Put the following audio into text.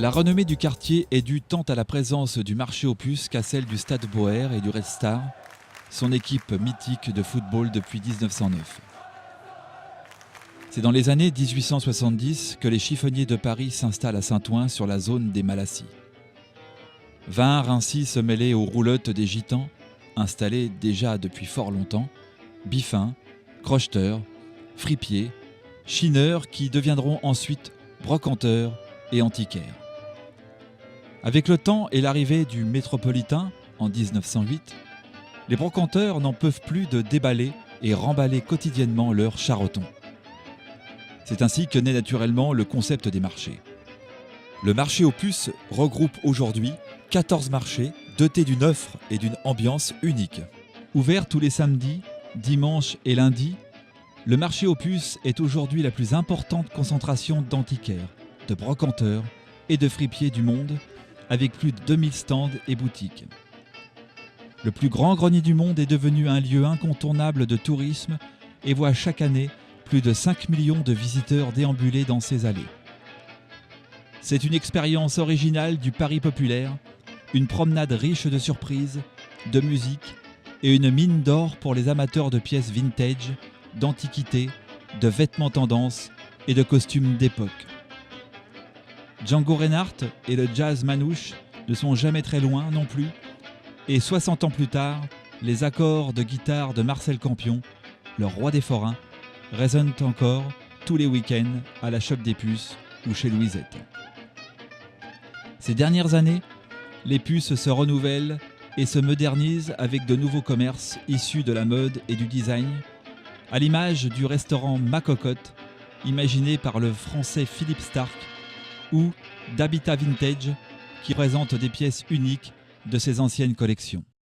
La renommée du quartier est due tant à la présence du marché aux puces qu'à celle du Stade Boer et du Red Star, son équipe mythique de football depuis 1909. C'est dans les années 1870 que les chiffonniers de Paris s'installent à Saint-Ouen sur la zone des Malassis. Vinrent ainsi se mêler aux roulottes des gitans, installés déjà depuis fort longtemps, biffins, crocheteurs, fripiers, chineurs qui deviendront ensuite brocanteurs et antiquaires. Avec le temps et l'arrivée du métropolitain en 1908, les brocanteurs n'en peuvent plus de déballer et remballer quotidiennement leurs charretons. C'est ainsi que naît naturellement le concept des marchés. Le marché aux puces regroupe aujourd'hui 14 marchés dotés d'une offre et d'une ambiance unique. Ouvert tous les samedis, dimanches et lundis, le marché aux puces est aujourd'hui la plus importante concentration d'antiquaires, de brocanteurs et de fripiers du monde, avec plus de 2000 stands et boutiques. Le plus grand grenier du monde est devenu un lieu incontournable de tourisme et voit chaque année plus de 5 millions de visiteurs déambuler dans ses allées. C'est une expérience originale du Paris populaire, une promenade riche de surprises, de musique et une mine d'or pour les amateurs de pièces vintage, d'antiquités, de vêtements tendance et de costumes d'époque. Django Reinhardt et le jazz manouche ne sont jamais très loin non plus, et 60 ans plus tard, les accords de guitare de Marcel Campion, le roi des forains, résonnent encore tous les week-ends à la Chope des Puces ou chez Louisette. Ces dernières années, les puces se renouvellent et se modernisent avec de nouveaux commerces issus de la mode et du design, à l'image du restaurant Ma Cocotte, imaginé par le français Philippe Starck, ou d'Habitat Vintage, qui présente des pièces uniques de ses anciennes collections.